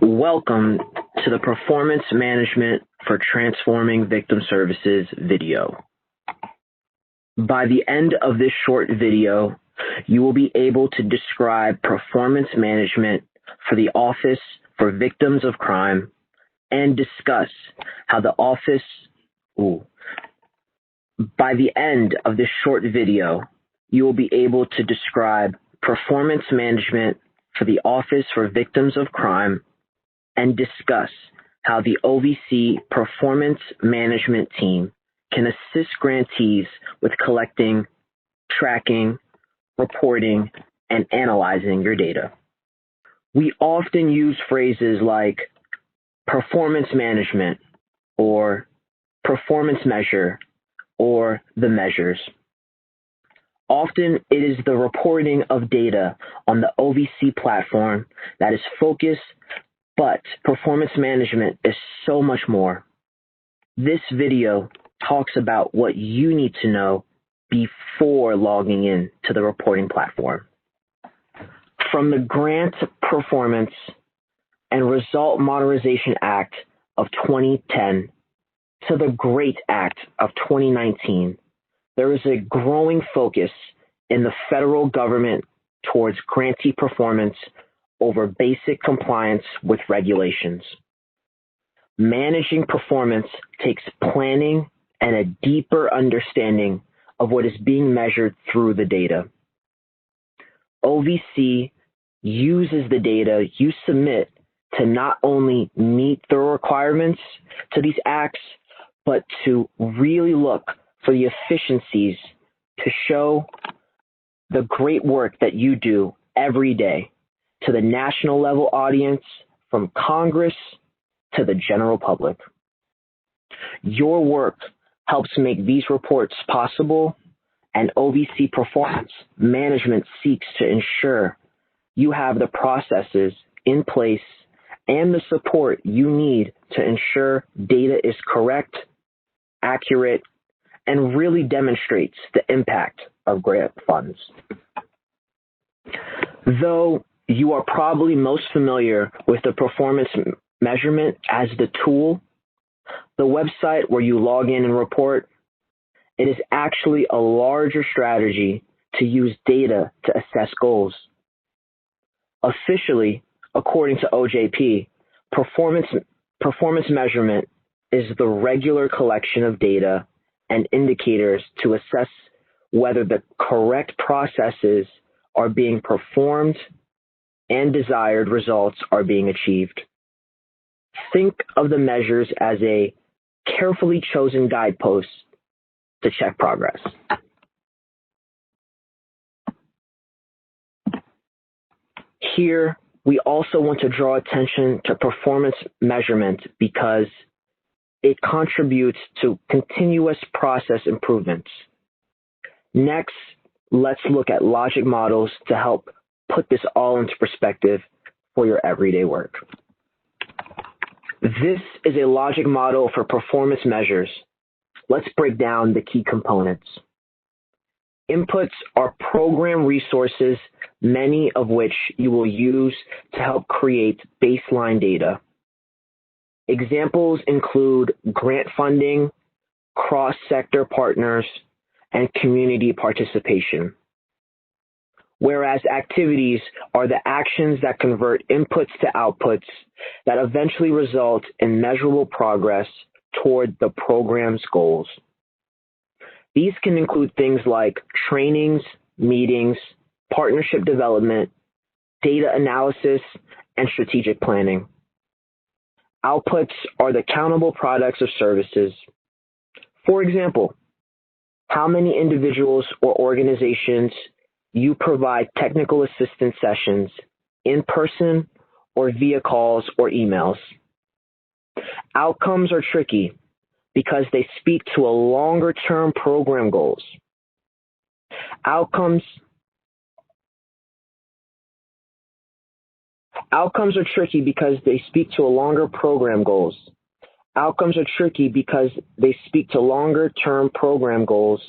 Welcome to the Performance Management for Transforming Victim Services video. By the end of this short video, you will be able to describe performance management for the Office for Victims of Crime and discuss how the office. By the end of this short video, you will be able to describe performance management for the Office for Victims of Crime and discuss how the OVC Performance Management Team can assist grantees with collecting, tracking, reporting, and analyzing your data. We often use phrases like performance management or performance measure or the measures. Often it is the reporting of data on the OVC platform that is focused, but performance management is so much more. This video talks about what you need to know before logging in to the reporting platform. From the Grant Performance and Result Modernization Act of 2010 to the GREAT Act of 2019, there is a growing focus in the federal government towards grantee performance over basic compliance with regulations. Managing performance takes planning and a deeper understanding of what is being measured through the data. OVC uses the data you submit to not only meet the requirements to these acts, but to really look for the efficiencies to show the great work that you do every day to the national level audience, from Congress to the general public. Your work helps make these reports possible, and OVC Performance Management seeks to ensure you have the processes in place and the support you need to ensure data is correct, accurate, and really demonstrates the impact of grant funds. Though you are probably most familiar with the performance measurement as the tool, the website where you log in and report, it is actually a larger strategy to use data to assess goals. Officially, according to OJP, performance measurement is the regular collection of data and indicators to assess whether the correct processes are being performed and desired results are being achieved. Think of the measures as a carefully chosen guidepost to check progress. Here, we also want to draw attention to performance measurement because it contributes to continuous process improvements. Next, let's look at logic models to help put this all into perspective for your everyday work. This is a logic model for performance measures. Let's break down the key components. Inputs are program resources, many of which you will use to help create baseline data. Examples include grant funding, cross-sector partners, and community participation. Whereas activities are the actions that convert inputs to outputs that eventually result in measurable progress toward the program's goals. These can include things like trainings, meetings, partnership development, data analysis, and strategic planning. Outputs are the countable products of services. For example, how many individuals or organizations you provide technical assistance sessions in person or via calls or emails. Outcomes are tricky because they speak to a longer-term program goals. Outcomes are tricky because they speak to a longer program goals. Outcomes are tricky because they speak to longer-term program goals.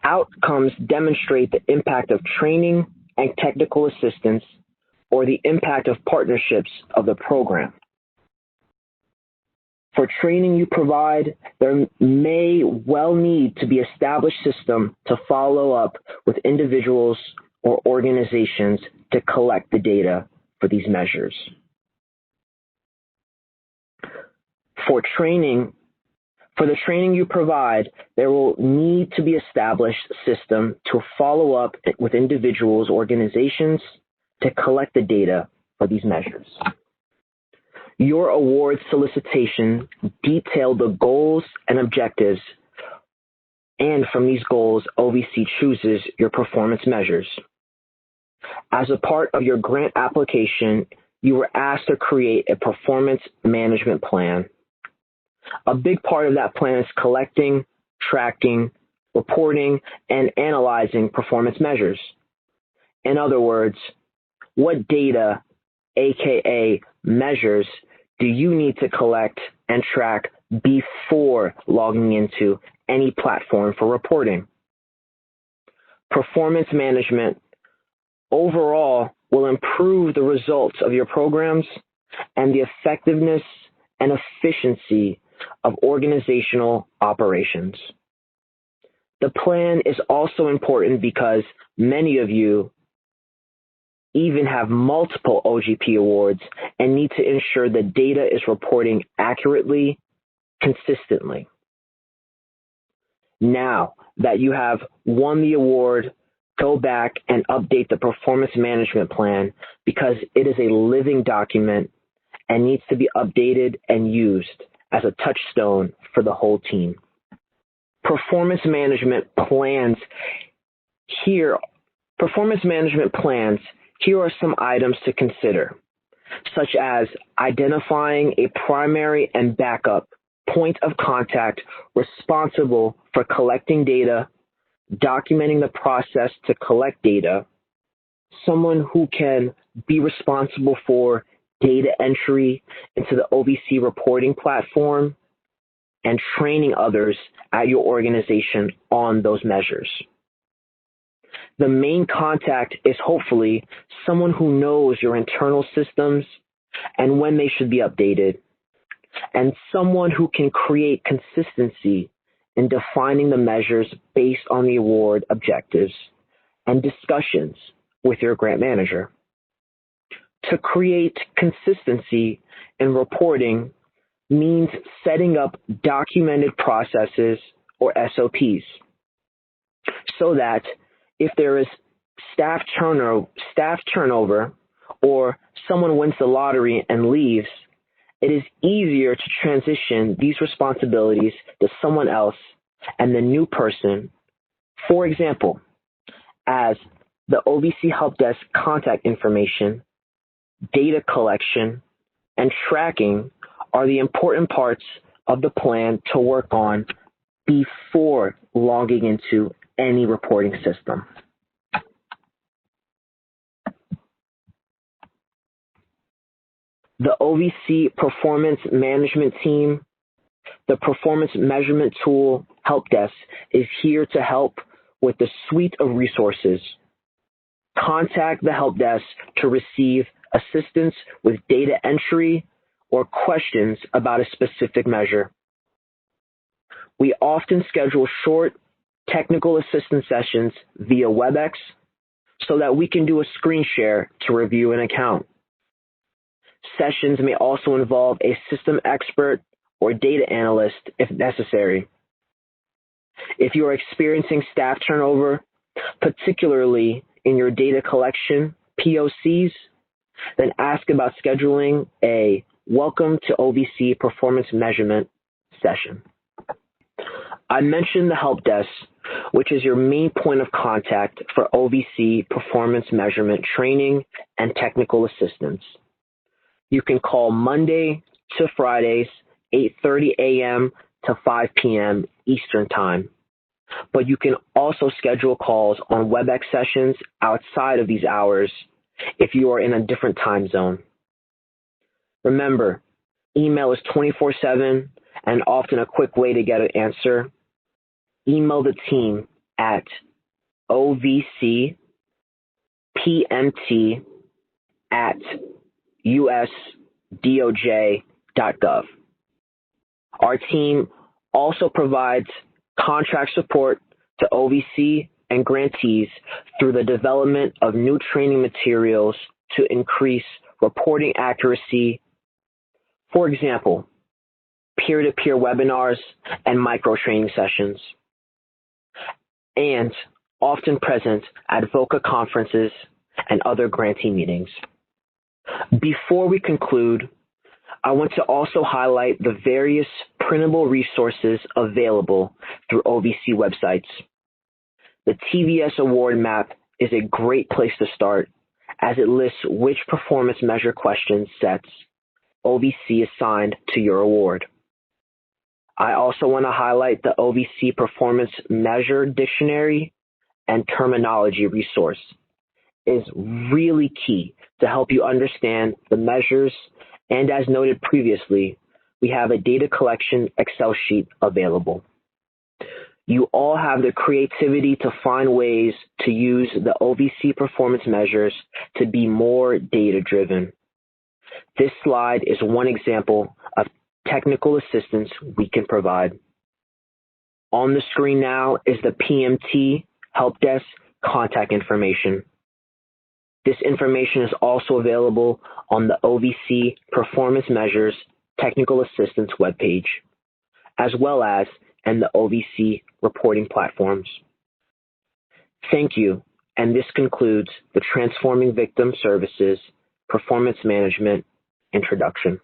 Outcomes demonstrate the impact of training and technical assistance or the impact of partnerships of the program. For training you provide, there may well need to be an established system to follow up with individuals or organizations to collect the data for these measures. For the training you provide, there will need to be established system to follow up with individuals, organizations to collect the data for these measures. Your award solicitation detail the goals and objectives, and from these goals, OVC chooses your performance measures. As a part of your grant application, you were asked to create a performance management plan. A big part of that plan is collecting, tracking, reporting, and analyzing performance measures. In other words, what data, aka measures, do you need to collect and track before logging into any platform for reporting? Performance management overall will improve the results of your programs and the effectiveness and efficiency of organizational operations. The plan is also important because many of you even have multiple OGP awards and need to ensure the data is reporting accurately, consistently. Now that you have won the award, go back and update the performance management plan because it is a living document and needs to be updated and used as a touchstone for the whole team. Performance management plans, here are some items to consider, such as identifying a primary and backup point of contact responsible for collecting data, documenting the process to collect data, someone who can be responsible for data entry into the OVC reporting platform, and training others at your organization on those measures. The main contact is hopefully someone who knows your internal systems and when they should be updated, and someone who can create consistency in defining the measures based on the award objectives and discussions with your grant manager. To create consistency in reporting means setting up documented processes or SOPs so that if there is staff turnover or someone wins the lottery and leaves, it is easier to transition these responsibilities to someone else and the new person. For example, as the OVC Help Desk contact information, data collection, and tracking are the important parts of the plan to work on before logging into any reporting system. The OVC Performance Management Team, the performance measurement tool Help Desk, is here to help with the suite of resources. Contact the Help Desk to receive assistance with data entry or questions about a specific measure. We often schedule short technical assistance sessions via WebEx so that we can do a screen share to review an account. Sessions may also involve a system expert or data analyst if necessary. If you are experiencing staff turnover, particularly in your data collection POCs, then ask about scheduling a Welcome to OVC Performance Measurement session. I mentioned the Help Desk, which is your main point of contact for OVC performance measurement training and technical assistance. You can call Monday to Fridays, 8:30 a.m. to 5 p.m. Eastern Time. But you can also schedule calls on WebEx sessions outside of these hours if you are in a different time zone. Remember, email is 24/7 and often a quick way to get an answer. Email the team at ovcpmt@usdoj.gov. Our team also provides contract support to OVC and grantees through the development of new training materials to increase reporting accuracy. For example, peer-to-peer webinars and micro-training sessions, and often present at VOCA conferences and other grantee meetings. Before we conclude, I want to also highlight the various printable resources available through OVC websites. The TVS Award Map is a great place to start, as it lists which performance measure question sets OVC assigned to your award. I also want to highlight the OVC Performance Measure Dictionary and Terminology resource. It is really key to help you understand the measures, and as noted previously, we have a data collection Excel sheet available. You all have the creativity to find ways to use the OVC performance measures to be more data-driven. This slide is one example of technical assistance we can provide. On the screen now is the PMT Help Desk contact information. This information is also available on the OVC Performance Measures Technical Assistance webpage, as well as in the OVC reporting platforms. Thank you, and this concludes the Transforming Victim Services Performance Management introduction.